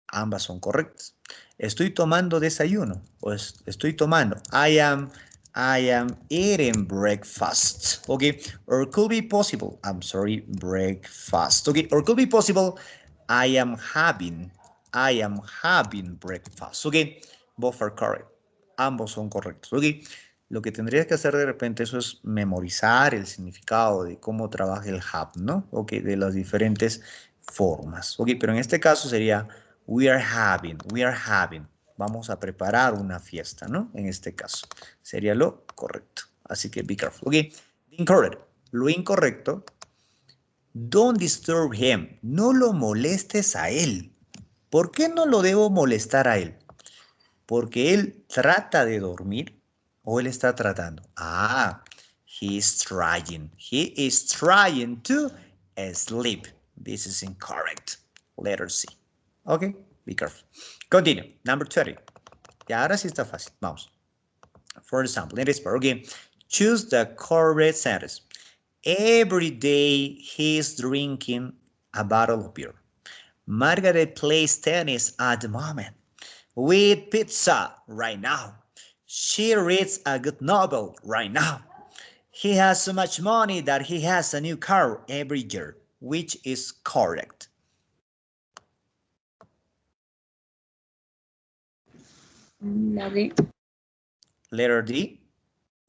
Ambas son correctas. Estoy tomando desayuno, pues estoy tomando. I am eating breakfast, okay? Or could be possible, I'm sorry, breakfast, okay? Or could be possible, I am having, I am having breakfast, okay? Both are correct. Ambos son correctos, okay? Lo que tendrías que hacer de repente eso es memorizar el significado de cómo trabaja el have, ¿no? Ok, de las diferentes formas. Ok, pero en este caso sería we are having. Vamos a preparar una fiesta, ¿no? En este caso sería lo correcto. Así que be careful. Ok, incorrect. Lo incorrecto, don't disturb him. No lo molestes a él. ¿Por qué no lo debo molestar a él? Porque él trata de dormir o él está tratando. He is trying. He is trying to sleep. This is incorrect. Letter C. Ok, be careful. Continue. Number 20. Y ahora sí está fácil. Vamos. For example, in this part, okay, choose the correct sentence. Every day he is drinking a bottle of beer. Margaret plays tennis at the moment. We eat pizza right now. She reads a good novel right now. He has so much money that he has a new car every year, which is correct. La D. Letter D.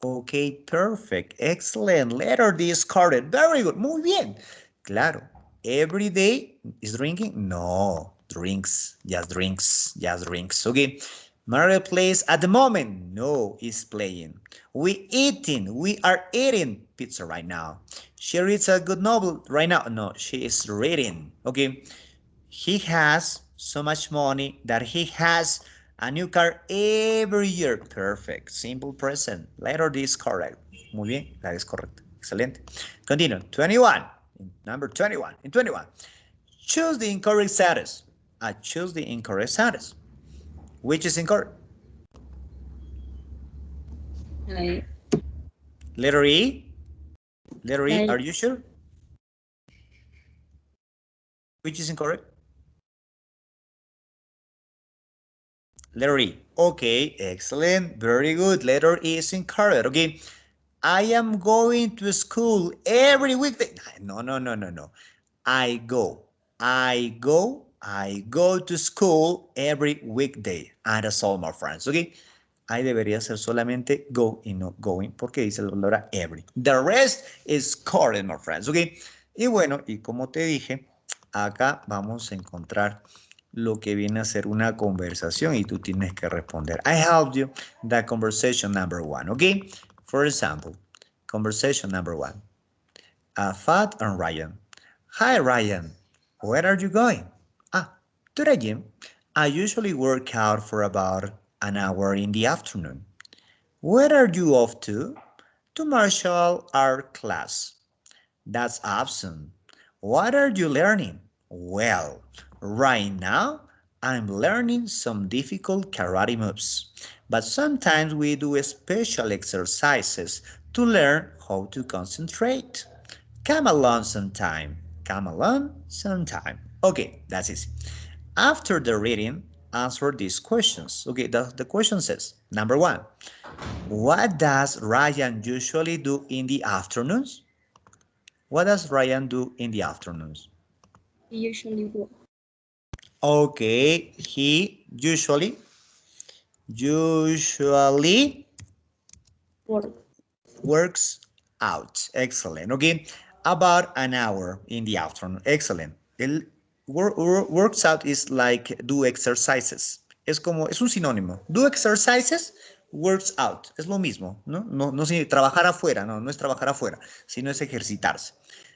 Okay, perfect. Excellent. Letter D is correct. Very good. Muy bien. Claro. Every day is drinking? No. Drinks. Just drinks. Just drinks. Okay. Mario plays at the moment. No, is playing. We eating. We are eating pizza right now. She reads a good novel right now. No, she is reading. Okay. He has so much money that he has a new car every year. Perfect. Simple present. Letter D is correct. Muy bien. That is correct. Excelente. Continue. 21. Number 21. In 21. Choose the incorrect status. I choose the incorrect status. Which is incorrect? Like, Letter E. Letter E. like Are you sure? Which is incorrect? Letter E. Okay. Excellent. Very good. Letter E is incorrect. Okay. I am going to school every weekday. No, no, no, no, no. I go. I go to school every weekday. And that's all, my friends. Okay. Ahí debería ser solamente go y no going porque dice la palabra every. The rest is correct, my friends. Okay. Y bueno, y como te dije, acá vamos a encontrar lo que viene a ser una conversación y tú tienes que responder. I helped you that conversation number one. Okay. For example, conversation number one. Fat and Ryan. Hi, Ryan. Where are you going? To the gym. I usually work out for about an hour in the afternoon. Where are you off to? To martial art class. That's awesome. What are you learning? Well, right now I'm learning some difficult karate moves, but sometimes we do special exercises to learn how to concentrate. Come along sometime. Come along sometime. Okay, that's it. After the reading, answer these questions. Okay, the question says, number one, what does Ryan usually do in the afternoons? What does Ryan do in the afternoons? usually Okay, he usually work. works out. Excellent. Okay, about an hour in the afternoon. Excellent. El works out is like do exercises. Es como, es un sinónimo. Do exercises, works out. Es lo mismo, ¿no? No significa trabajar afuera, no es trabajar afuera, sino es ejercitarse.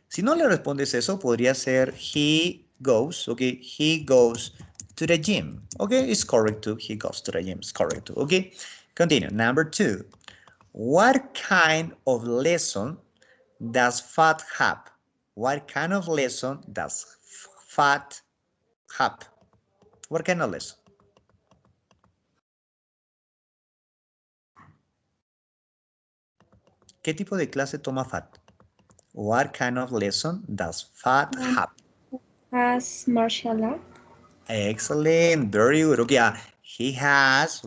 Si no le respondes eso, podría ser he goes, okay, he goes to the gym. Okay, it's correct too. He goes to the gym. It's correct too. Okay, continue. Number two. What kind of lesson does Fat have? What kind of lesson does Fat have? What kind of lesson? ¿Qué tipo de clase toma Fat? What kind of lesson does Fat have? Has martial art. Excellent, very good. Okay, he has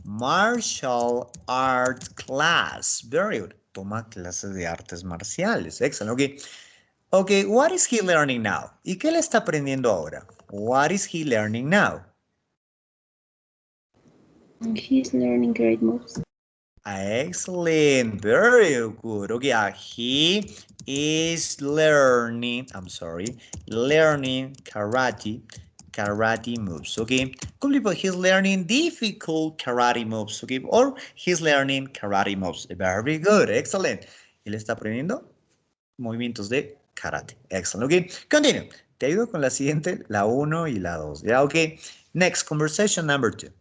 martial art class. Very good. Toma clases de artes marciales. Excellent. Okay. Okay, what is he learning now? ¿Y qué le está aprendiendo ahora? What is he learning now? He's learning great moves. Excellent, very good. Okay, he is learning, learning karate moves. Okay, could be, but he's learning difficult karate moves. Okay, or he's learning karate moves. Very good, excellent. Él está aprendiendo movimientos de karate. Excellent. Okay, continue. Te ayudo con la siguiente, la 1 y la 2. Ya, okay. Next, conversation number 2.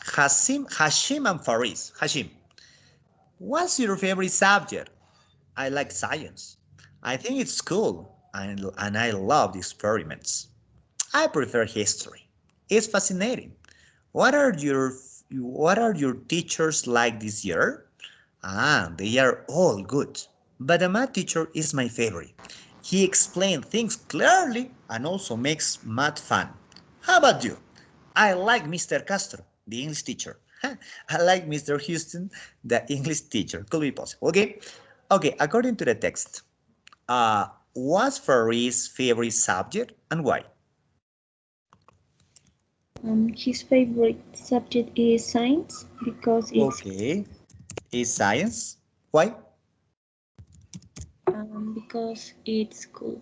Hashim and Faris. Hashim. What's your favorite subject? I like science. I think it's cool and I love the experiments. I prefer history. It's fascinating. What are your what are your teachers like this year? They are all good. But the math teacher is my favorite. He explains things clearly and also makes math fun. How about you? I like Mr. Castro, the English teacher. I like Mr. Houston, the English teacher. Could be possible. Okay. Okay. According to the text, what's Faris' favorite subject and why? His favorite subject is science because it's Okay. is science. Why? Because it's cool.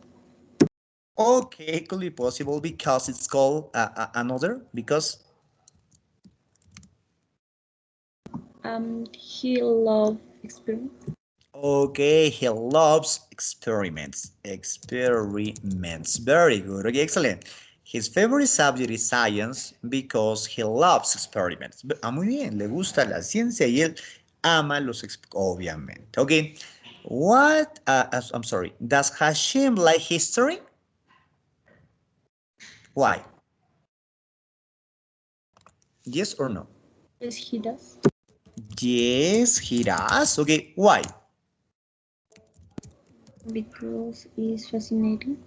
Okay, could be possible because it's called another, because He loves experiments. okay, he loves experiments. Experiments. Very good. Okay, excellent. His favorite subject is science because he loves experiments. Muy bien, le gusta la ciencia y él ama los obviamente. Okay. What, I'm sorry, does Hashim like history? Why? Yes or no? Yes, he does. Yes, he does. Okay, why? Because it's fascinating.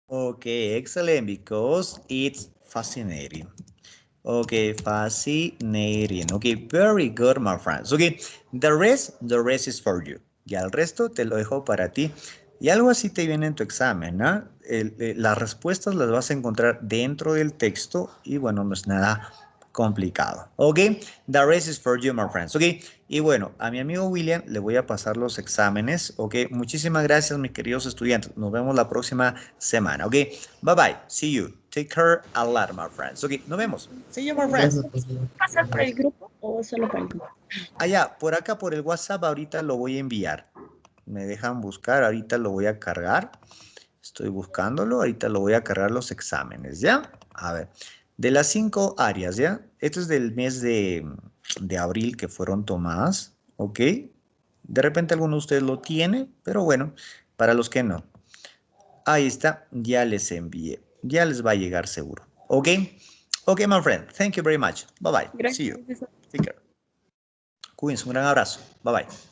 Okay, excellent, because it's fascinating. Okay, fascinating. Okay, very good, my friends. Okay, the rest is for you. Ya el resto te lo dejo para ti. Y algo así te viene en tu examen, ¿no? Las respuestas las vas a encontrar dentro del texto y bueno, no es nada complicado. Ok, the rest is for you, my friends. Ok, y bueno, a mi amigo William le voy a pasar los exámenes. Ok, muchísimas gracias, mis queridos estudiantes. Nos vemos la próxima semana. Ok, bye bye. See you. Take care a lot, my friends. Ok, nos vemos. See you, my friends. ¿Pasar por el grupo o solo para el grupo? Allá, por acá, por el WhatsApp, ahorita lo voy a enviar. Me dejan buscar, ahorita lo voy a cargar. Estoy buscándolo, ahorita lo voy a cargar los exámenes, ¿ya? A ver, de las 5 áreas, ¿ya? Esto es del mes de abril que fueron tomadas, ¿ok? De repente alguno de ustedes lo tiene, pero bueno, para los que no. Ahí está, ya les envié. Ya les va a llegar seguro, ¿ok? Ok, my friend, thank you very much. Bye bye, see Gracias, you. profesor. Take care. Cuídense, un gran abrazo. Bye bye.